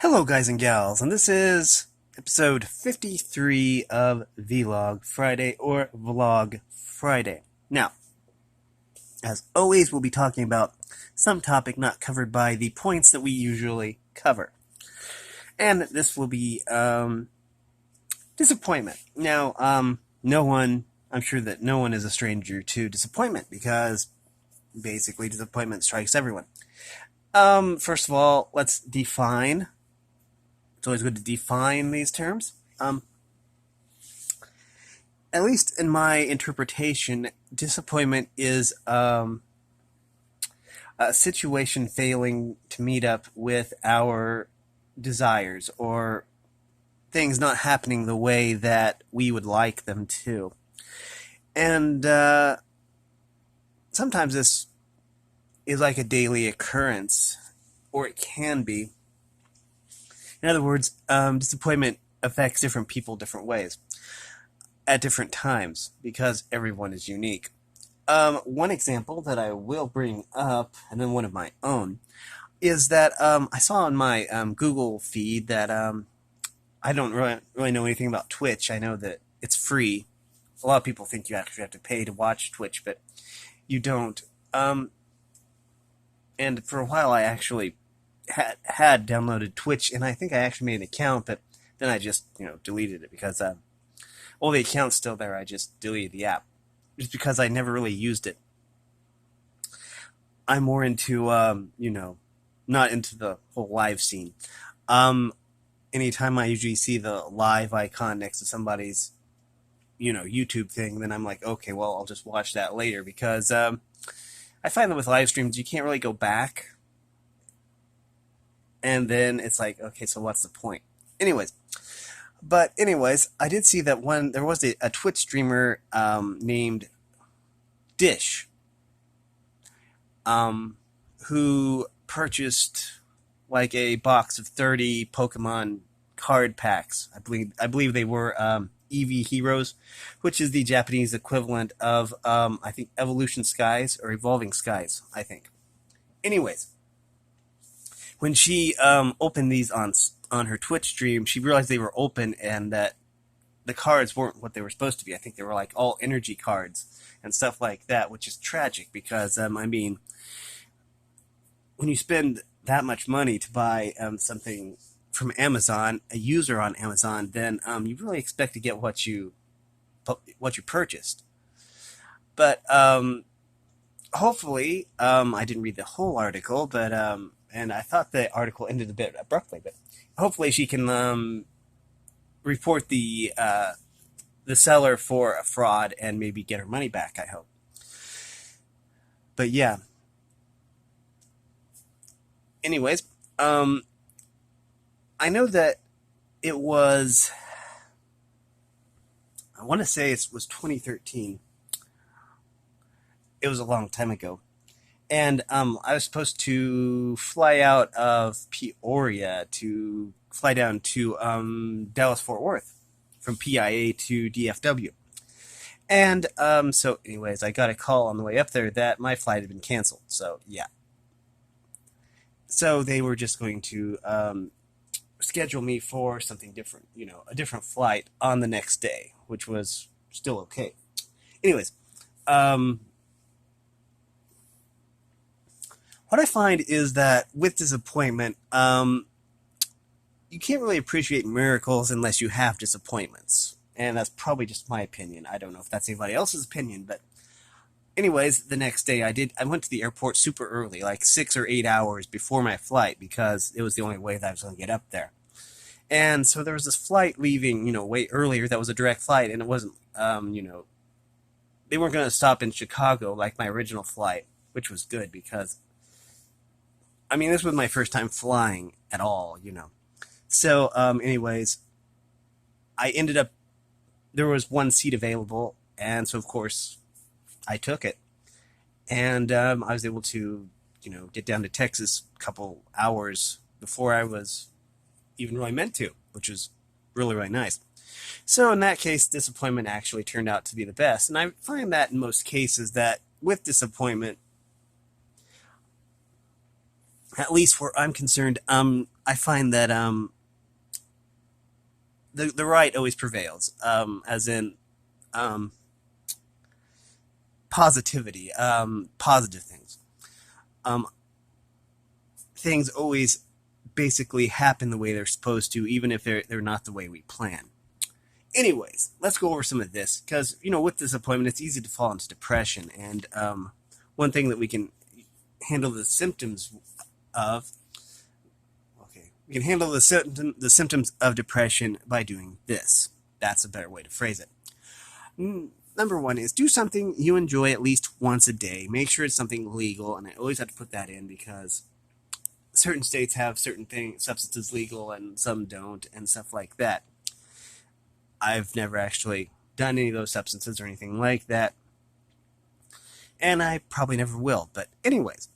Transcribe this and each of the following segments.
Hello, guys and gals, and this is episode 53 of Vlog Friday or Vlog Friday. Now, as always, we'll be talking about some topic not covered by the points that we usually cover. And this will be disappointment. Now, I'm sure that no one is a stranger to disappointment because basically disappointment strikes everyone. First of all, let's define. It's always good to define these terms. At least in my interpretation, disappointment is a situation failing to meet up with our desires or things not happening the way that we would like them to. And sometimes this is like a daily occurrence, or it can be. In other words, disappointment affects different people different ways at different times because everyone is unique. One example that I will bring up, and then one of my own, is that I saw on my Google feed that I don't really know anything about Twitch. I know that it's free. A lot of people think you actually have to pay to watch Twitch, but you don't. And for a while, I actually had downloaded Twitch, and I think I actually made an account, but then I just deleted it because the account's still there. I just deleted the app just because I never really used it. I'm more into not into the whole live scene. Anytime I usually see the live icon next to somebody's YouTube thing, then I'm like, okay, well, I'll just watch that later because I find that with live streams you can't really go back. And then it's like, okay, so what's the point? Anyways, I did see that there was a Twitch streamer named Dish who purchased like a box of 30 Pokemon card packs. I believe they were EV Heroes, which is the Japanese equivalent of I think Evolution Skies or Evolving Skies, I think. Anyways, when she opened these on her Twitch stream, she realized they were open and that the cards weren't what they were supposed to be. I think they were like all energy cards and stuff like that, which is tragic because, when you spend that much money to buy something from Amazon, a user on Amazon, then you really expect to get what you purchased. But hopefully, I didn't read the whole article, but and I thought the article ended a bit abruptly, but hopefully she can report the seller for a fraud and maybe get her money back, I hope. But yeah. Anyways, I know that it was, I want to say it was 2013. It was a long time ago. And I was supposed to fly out of Peoria to fly down to Dallas-Fort Worth from PIA to DFW. And so anyways, I got a call on the way up there that my flight had been canceled. So yeah. So they were just going to schedule me for something different, a different flight on the next day, which was still okay. Anyways, what I find is that with disappointment, you can't really appreciate miracles unless you have disappointments. And that's probably just my opinion. I don't know if that's anybody else's opinion, but anyways, the next day I went to the airport super early, like 6 or 8 hours before my flight because it was the only way that I was going to get up there. And so there was this flight leaving, way earlier that was a direct flight, and it wasn't, they weren't going to stop in Chicago like my original flight, which was good because this was my first time flying at all, So, anyways, I ended up, there was one seat available, and so, of course, I took it. And I was able to, get down to Texas a couple hours before I was even really meant to, which was really, really nice. So, in that case, disappointment actually turned out to be the best. And I find that in most cases that with disappointment, at least where I'm concerned, I find that the right always prevails, as in um, positivity, positive things. Um, Things always basically happen the way they're supposed to, even if they're not the way we plan. Anyways, let's go over some of this because with disappointment, it's easy to fall into depression, and one thing that we can handle the symptoms of. Okay, we can handle the symptoms of depression by doing this. That's a better way to phrase it. Number one is do something you enjoy at least once a day. Make sure it's something legal, and I always have to put that in because certain states have certain substances legal and some don't, and stuff like that. I've never actually done any of those substances or anything like that, and I probably never will. But anyways,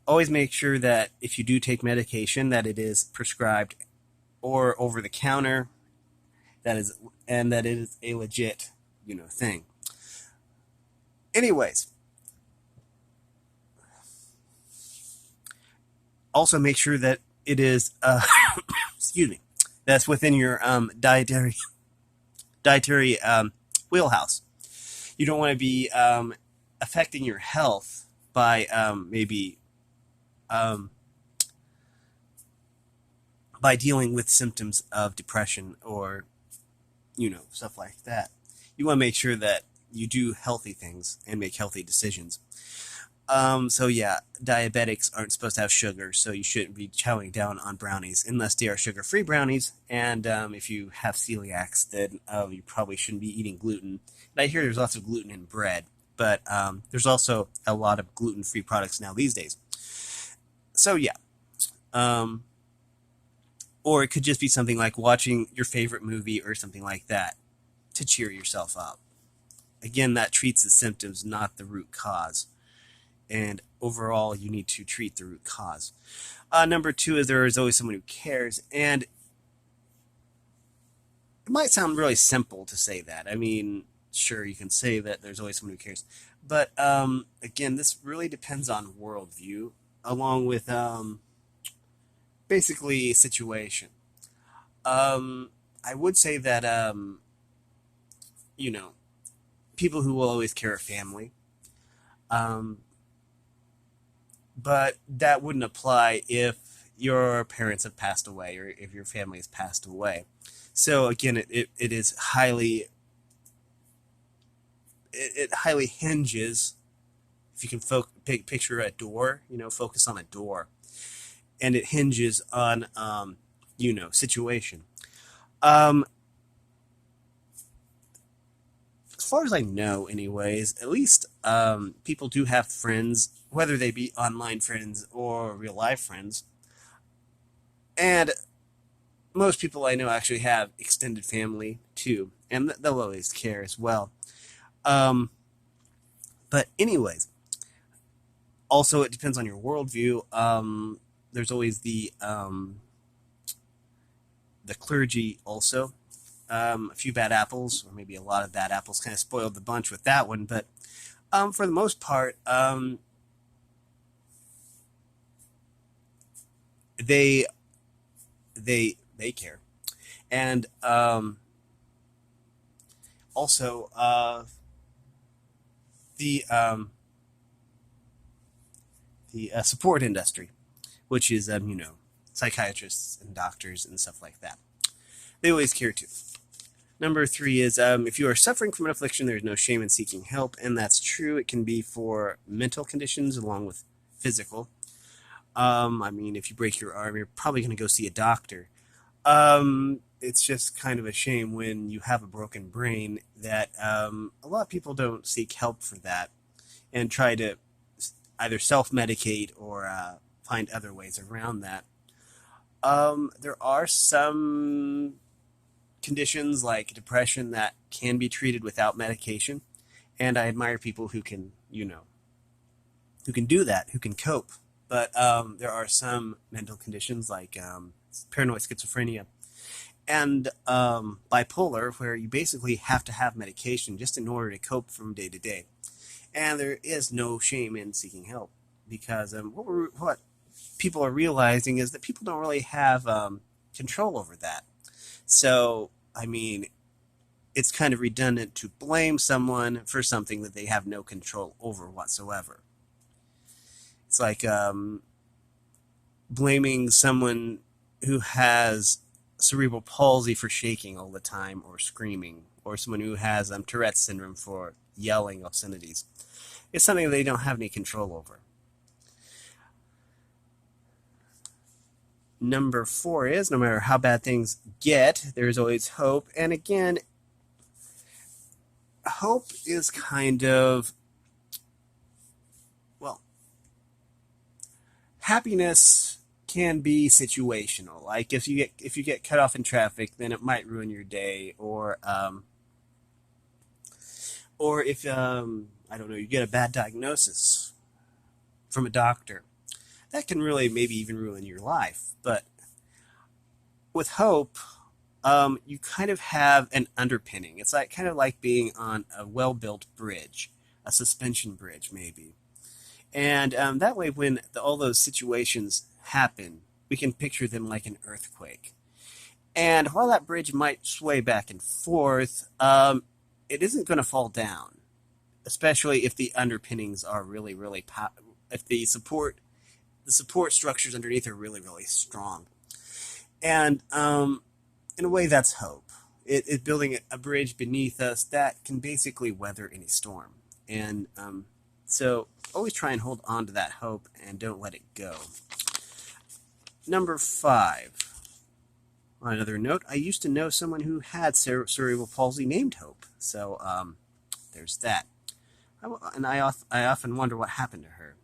always make sure that if you do take medication, that it is prescribed or over the counter, and that it is a legit, thing. Anyways, also make sure that it is, excuse me, that's within your dietary wheelhouse. You don't want to be affecting your health by maybe by dealing with symptoms of depression or stuff like that. You want to make sure that you do healthy things and make healthy decisions. So yeah, diabetics aren't supposed to have sugar, so you shouldn't be chowing down on brownies unless they are sugar-free brownies. And if you have celiacs, then you probably shouldn't be eating gluten. And I hear there's lots of gluten in bread, but there's also a lot of gluten-free products now these days. So yeah, or it could just be something like watching your favorite movie or something like that to cheer yourself up. Again, that treats the symptoms, not the root cause. And overall, you need to treat the root cause. Number two is there is always someone who cares. And it might sound really simple to say that. I mean, sure, you can say that there's always someone who cares. But again, this really depends on worldview, along with basically situation. I would say that, you know, people who will always care are family. Um, but that wouldn't apply if your parents have passed away or if your family has passed away. So again, it is highly it highly hinges. If you can picture a door, focus on a door, and it hinges on situation. Um, as far as I know, anyways, at least people do have friends, whether they be online friends or real life friends, and most people I know actually have extended family too, and they'll always care as well. Um, but anyways, also it depends on your worldview. There's always the clergy also. A few bad apples, or maybe a lot of bad apples, kind of spoiled the bunch with that one. But for the most part, they they care, and also the support industry, which is psychiatrists and doctors and stuff like that. They always care too. Number three is if you are suffering from an affliction, there is no shame in seeking help, and that's true. It can be for mental conditions along with physical. I mean, if you break your arm, you're probably going to go see a doctor. It's just kind of a shame when you have a broken brain that a lot of people don't seek help for that and try to either self-medicate or find other ways around that. There are some conditions like depression that can be treated without medication, and I admire people who can, who can do that, who can cope. But there are some mental conditions like paranoid schizophrenia and bipolar where you basically have to have medication just in order to cope from day to day. And there is no shame in seeking help because what people are realizing is that people don't really have control over that. So, I mean, it's kind of redundant to blame someone for something that they have no control over whatsoever. It's like blaming someone who has cerebral palsy for shaking all the time or screaming, or someone who has Tourette's syndrome for yelling obscenities. It's something they don't have any control over. Number four is no matter how bad things get, there's always hope. And again, hope is kind of, well, happiness can be situational. Like if you get cut off in traffic, then it might ruin your day, or if I don't know, you get a bad diagnosis from a doctor, that can really maybe even ruin your life. But with hope, you kind of have an underpinning. It's like kind of like being on a well-built bridge, a suspension bridge maybe, and that way when all those situations happen, we can picture them like an earthquake. And while that bridge might sway back and forth, it isn't going to fall down, especially if the underpinnings are really, really if the support structures underneath are really, really strong. And in a way, that's hope. It's building a bridge beneath us that can basically weather any storm. And so always try and hold on to that hope and don't let it go. Number five. On another note, I used to know someone who had cerebral palsy named Hope. So there's that. And I often wonder what happened to her.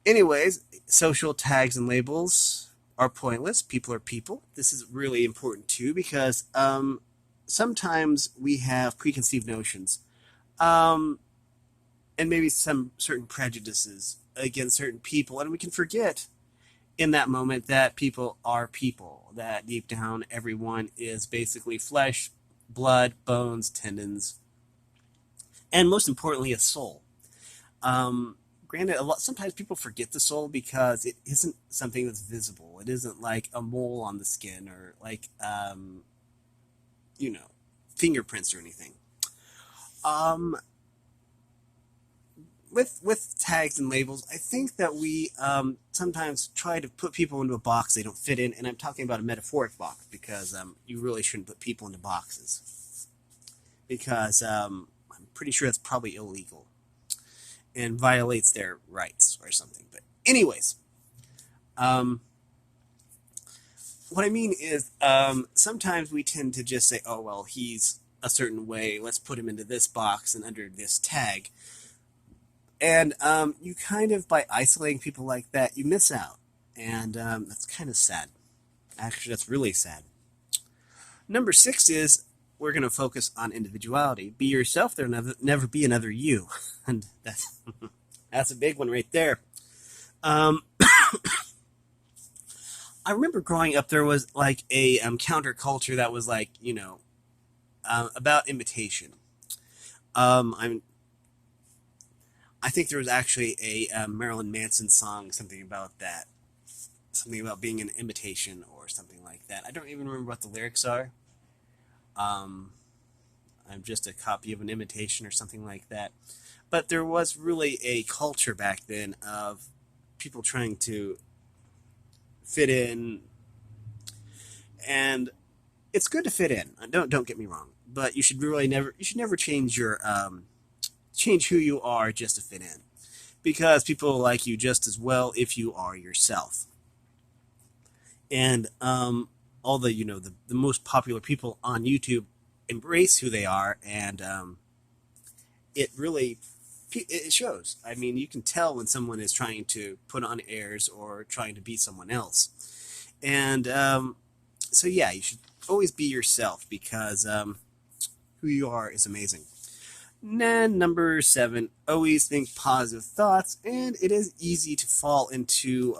Anyways, social tags and labels are pointless. People are people. This is really important too because sometimes we have preconceived notions and maybe some certain prejudices against certain people, and we can forget in that moment that people are people, that deep down everyone is basically flesh, blood, bones, tendons, and most importantly, a soul. Granted, sometimes people forget the soul because it isn't something that's visible. It isn't like a mole on the skin or like, you know, fingerprints or anything. Um, with tags and labels, I think that we sometimes try to put people into a box they don't fit in, and I'm talking about a metaphoric box because you really shouldn't put people into boxes because I'm pretty sure that's probably illegal and violates their rights or something. But anyways, um, what I mean is sometimes we tend to just say, oh, well, he's a certain way. Let's put him into this box and under this tag. And you kind of, by isolating people like that, you miss out. And that's kind of sad. Actually, that's really sad. Number six is we're going to focus on individuality. Be yourself. There'll never be another you. And that's a big one right there. Um, I remember growing up, there was like a counterculture that was like, about imitation. I'm I think there was actually a Marilyn Manson song, something about that, something about being an imitation or something like that. I don't even remember what the lyrics are. Um, I'm just a copy of an imitation or something like that. But there was really a culture back then of people trying to fit in, and it's good to fit in. Don't get me wrong, but you should never change your change who you are just to fit in, because people like you just as well if you are yourself. And all the the most popular people on YouTube embrace who they are, and it really it shows. I mean, you can tell when someone is trying to put on airs or trying to be someone else. And so yeah, you should always be yourself because who you are is amazing. And number seven, always think positive thoughts, and it is easy to fall into.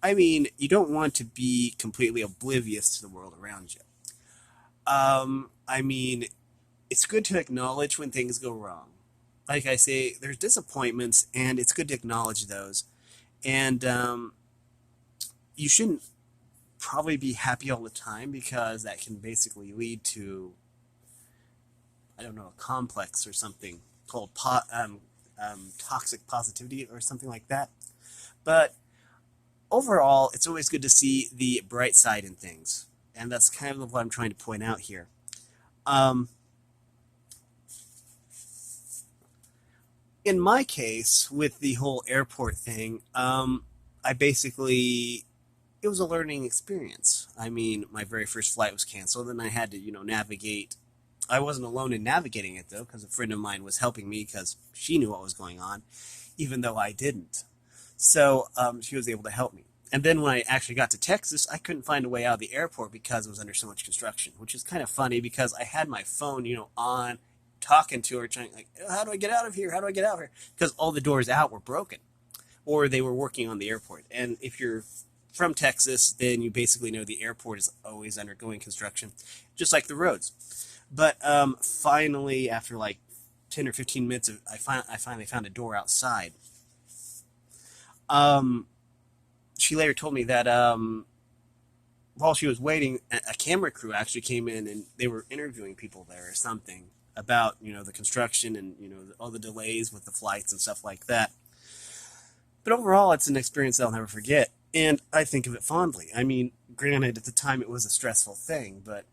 I mean, you don't want to be completely oblivious to the world around you. I mean, it's good to acknowledge when things go wrong. Like I say, there's disappointments, and it's good to acknowledge those. And you shouldn't probably be happy all the time because that can basically lead to, I don't know, a complex or something called toxic positivity or something like that. But overall, it's always good to see the bright side in things. And that's kind of what I'm trying to point out here. Um, in my case, with the whole airport thing, I basically, it was a learning experience. I mean, my very first flight was canceled, and I had to, navigate. I wasn't alone in navigating it, though, because a friend of mine was helping me because she knew what was going on, even though I didn't. So she was able to help me. And then when I actually got to Texas, I couldn't find a way out of the airport because it was under so much construction, which is kind of funny because I had my phone, on, talking to her, trying like, how do I get out of here? How do I get out of here? Because all the doors out were broken, or they were working on the airport. And if you're from Texas, then you basically know the airport is always undergoing construction, just like the roads. But finally, after like 10 or 15 minutes, I finally found a door outside. Um, she later told me that while she was waiting, a camera crew actually came in and they were interviewing people there or something about the construction and all the delays with the flights and stuff like that. But overall, it's an experience I'll never forget, and I think of it fondly. I mean, granted, at the time it was a stressful thing, but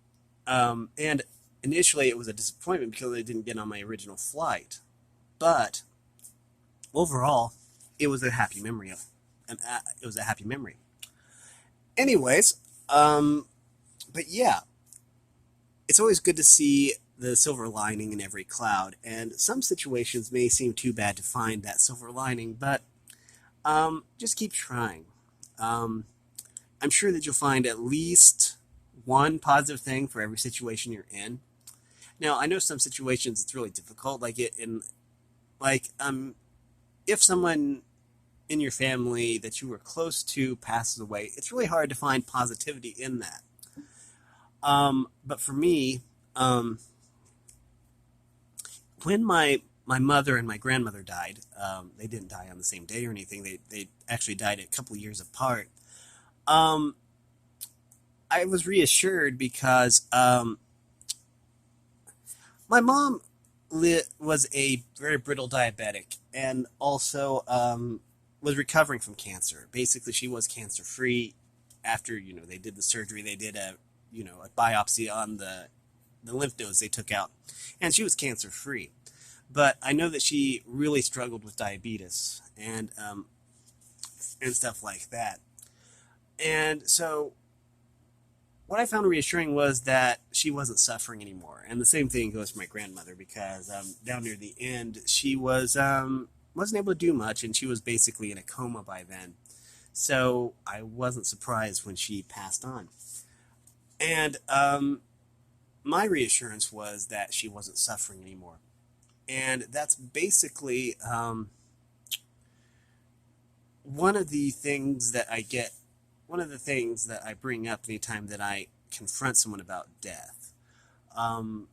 and initially it was a disappointment because I didn't get on my original flight. But overall, it was a happy memory it was a happy memory. Anyways, but yeah, it's always good to see the silver lining in every cloud, and some situations may seem too bad to find that silver lining, but just keep trying. Um, I'm sure that you'll find at least one positive thing for every situation you're in. Now, I know some situations it's really difficult, like like if someone in your family that you were close to passes away, it's really hard to find positivity in that. But for me, um, when my mother and my grandmother died, they didn't die on the same day or anything. They actually died a couple of years apart. Um, I was reassured because my mom was a very brittle diabetic and also was recovering from cancer. Basically, she was cancer free after they did the surgery. They did a biopsy on the lymph nodes they took out, and she was cancer free. But I know that she really struggled with diabetes and stuff like that. And so what I found reassuring was that she wasn't suffering anymore. And the same thing goes for my grandmother because down near the end, she wasn't able to do much, and she was basically in a coma by then. So I wasn't surprised when she passed on. And my reassurance was that she wasn't suffering anymore. And that's basically one of the things that I get, one of the things that I bring up anytime that I confront someone about death. Um,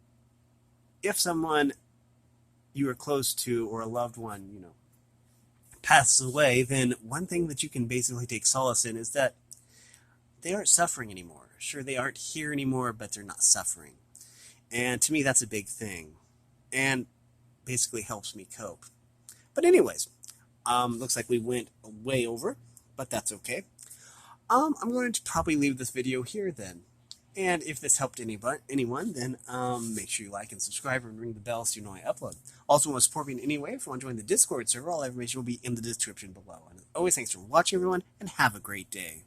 if someone you are close to or a loved one, passes away, then one thing that you can basically take solace in is that they aren't suffering anymore. Sure, they aren't here anymore, but they're not suffering. And to me, that's a big thing. And basically helps me cope. But anyways, looks like we went way over, but that's okay. I'm going to probably leave this video here then. And if this helped anyone, then make sure you like and subscribe and ring the bell so you know I upload. Also, want to support me in any way, if you want to join the Discord server, all information will be in the description below. And as always, thanks for watching, everyone, and have a great day.